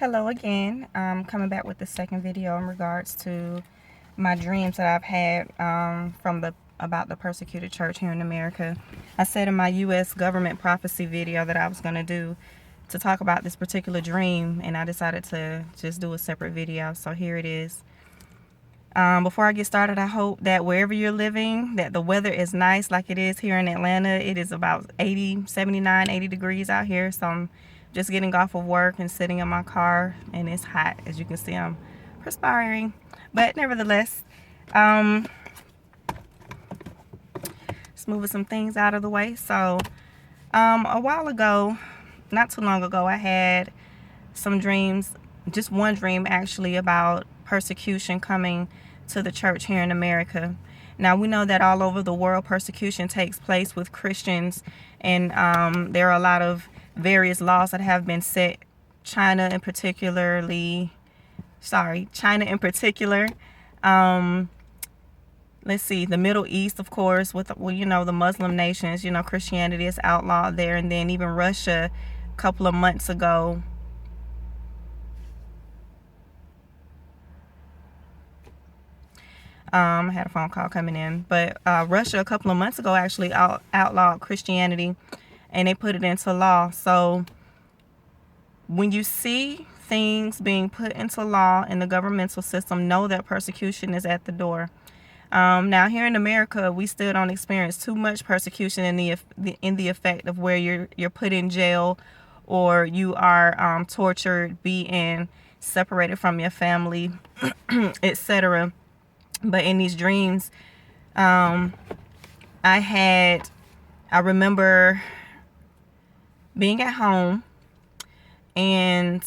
Hello again. I'm coming back with the second video in regards to my dreams that I've had about the persecuted church here in America. I said in my U.S. government prophecy video that I was going to talk about this particular dream, and I decided to just do a separate video. So here it is. Before I get started, I hope that wherever you're living, that the weather is nice like it is here in Atlanta. It is about 79, 80 degrees out here. So I'm just getting off of work and sitting in my car, and it's hot. As you can see, I'm perspiring. But nevertheless, just moving some things out of the way. So a while ago, not too long ago, I had some dreams, just one dream actually, about persecution coming to the church here in America. Now, we know that all over the world persecution takes place with Christians, and there are a lot of various laws that have been set. China in particular, let's see, the Middle East, of course, with, well, the Muslim nations, Christianity is outlawed there. And then even Russia a couple of months ago, I had a phone call coming in, but Russia a couple of months ago actually outlawed Christianity, and they put it into law. So when you see things being put into law in the governmental system, know that persecution is at the door. Now, here in America, we still don't experience too much persecution in the effect of where you're put in jail, or you are tortured, beaten, separated from your family, etc. But in these dreams, I remember being at home, and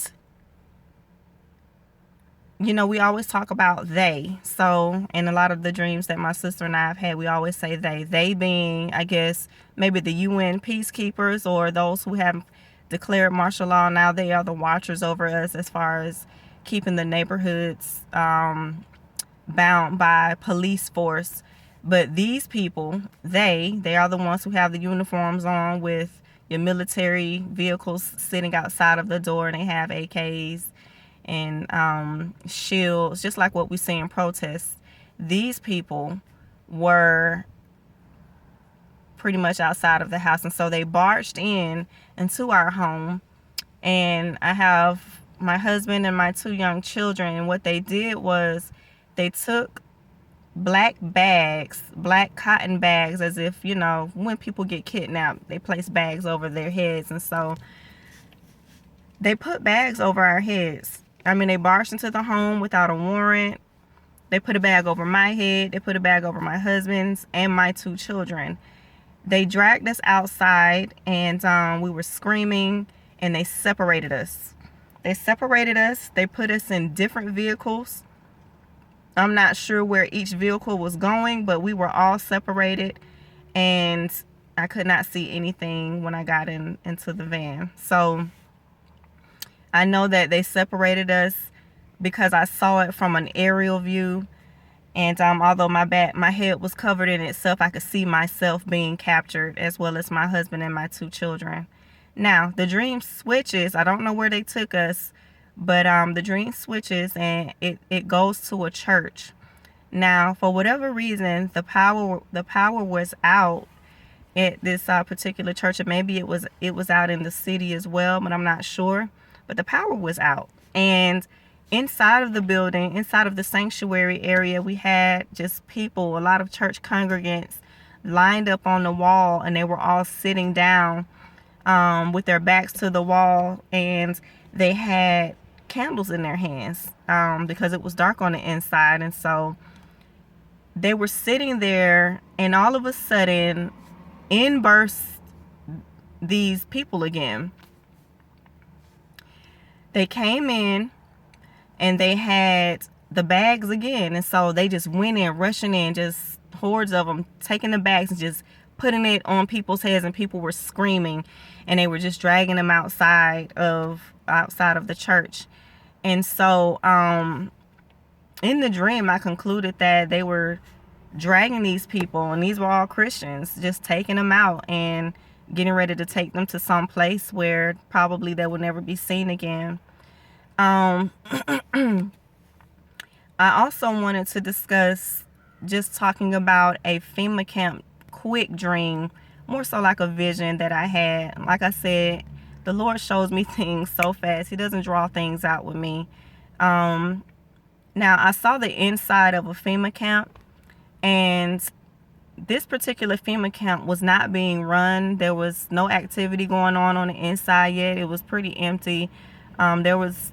we always talk about they. So in a lot of the dreams that my sister and I have had, we always say they being, I guess, maybe the UN peacekeepers, or those who have declared martial law. Now they are the watchers over us as far as keeping the neighborhoods bound by police force. But these people, they are the ones who have the uniforms on, with your military vehicles sitting outside of the door, and they have AKs and shields, just like what we see in protests. These people were pretty much outside of the house, and so they barged into our home. And I have my husband and my 2 young children, and what they did was they took black cotton bags, as if, when people get kidnapped, they place bags over their heads. And so they put bags over our heads. I mean, they barged into the home without a warrant. They put a bag over my head. They put a bag over my husband's and my 2 children. They dragged us outside, and we were screaming, and they separated us. They put us in different vehicles. I'm not sure where each vehicle was going, but we were all separated, and I could not see anything when I got into the van. So I know that they separated us because I saw it from an aerial view. And although my head was covered in itself, I could see myself being captured, as well as my husband and my 2 children. Now, the dream switches. I don't know where they took us, but the dream switches, and it goes to a church. Now, for whatever reason, the power was out at this particular church, and maybe it was out in the city as well, but I'm not sure. But the power was out, and inside of the building, inside of the sanctuary area, we had just people, a lot of church congregants lined up on the wall, and they were all sitting down with their backs to the wall, and they had candles in their hands because it was dark on the inside. And so they were sitting there, and all of a sudden in burst these people again. They came in, and they had the bags again, and so they just went in, rushing in, just hordes of them, taking the bags and just putting it on people's heads, and people were screaming, and they were just dragging them outside of the church. And so in the dream, I concluded that they were dragging these people, and these were all Christians, just taking them out and getting ready to take them to some place where probably they will never be seen again. Um, I also wanted to discuss just talking about a FEMA camp quick dream, more so like a vision that I had. Like I said, the Lord shows me things so fast. He doesn't draw things out with me. Now, I saw the inside of a FEMA camp, and this particular FEMA camp was not being run. There was no activity going on the inside yet. It was pretty empty. There was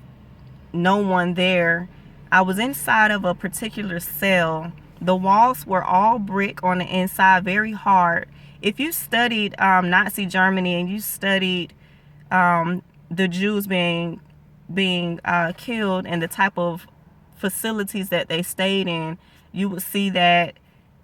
no one there. I was inside of a particular cell. The walls were all brick on the inside, very hard. If you studied Nazi Germany and you studied the Jews being killed and the type of facilities that they stayed in, you would see that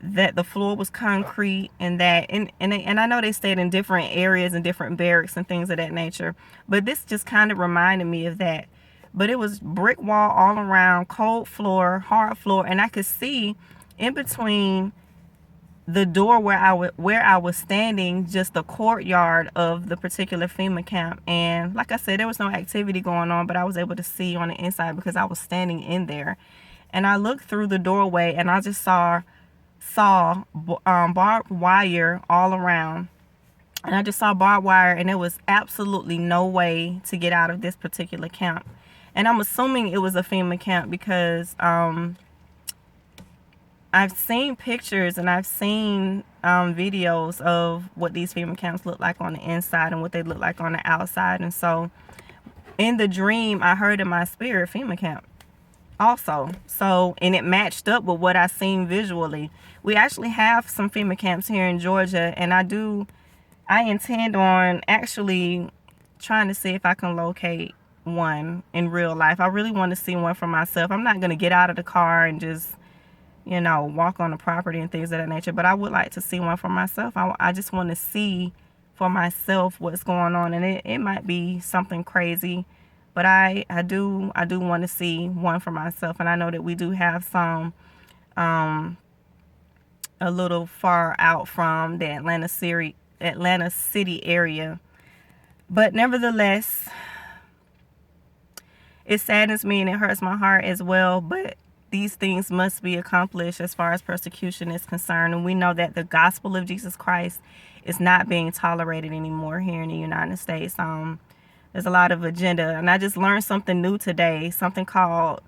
the floor was concrete, and I know they stayed in different areas and different barracks and things of that nature, but this just kind of reminded me of that. But it was brick wall all around, cold floor, hard floor, and I could see in between the door where I was standing, just the courtyard of the particular FEMA camp. And like I said, there was no activity going on, but I was able to see on the inside because I was standing in there. And I looked through the doorway, and I just saw barbed wire all around. And I just saw barbed wire, and there was absolutely no way to get out of this particular camp. And I'm assuming it was a FEMA camp because I've seen pictures and I've seen videos of what these FEMA camps look like on the inside and what they look like on the outside. And so in the dream, I heard in my spirit FEMA camp also. So, and it matched up with what I seen visually. We actually have some FEMA camps here in Georgia, and I intend on actually trying to see if I can locate one in real life. I really want to see one for myself. I'm not going to get out of the car and just, walk on the property and things of that nature, but I would like to see one for myself. I just want to see for myself what's going on, and it might be something crazy, but I do want to see one for myself. And I know that we do have some a little far out from the Atlanta City area, but nevertheless, it saddens me and it hurts my heart as well. But these things must be accomplished as far as persecution is concerned. And we know that the gospel of Jesus Christ is not being tolerated anymore here in the United States. There's a lot of agenda. And I just learned something new today, something called,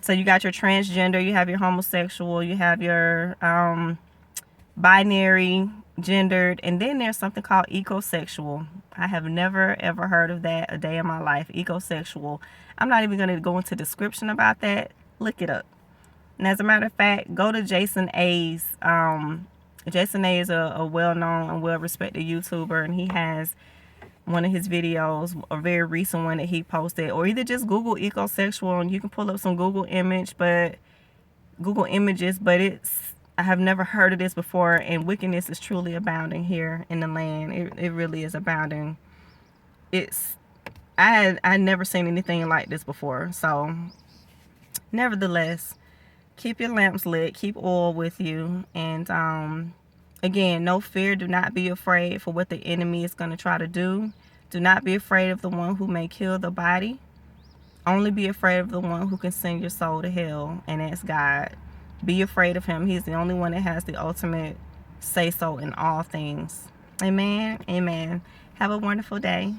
so you got your transgender, you have your homosexual, you have your binary gendered, and then there's something called ecosexual. I have never ever heard of that a day in my life. Ecosexual. I'm not even going to go into description about that. Look it up. And as a matter of fact, go to Jason A's. Jason A is a well-known and well-respected YouTuber, and he has one of his videos, a very recent one that he posted, or either just Google ecosexual and you can pull up some Google images, but I have never heard of this before, and wickedness is truly abounding here in the land. It really is abounding. I never seen anything like this before. So nevertheless, keep your lamps lit, keep oil with you, and again, no fear. Do not be afraid for what the enemy is going to try to do. Do not be afraid of the one who may kill the body. Only be afraid of the one who can send your soul to hell, and that's God. Be afraid of him. He's the only one that has the ultimate say-so in all things. Amen. Amen. Have a wonderful day.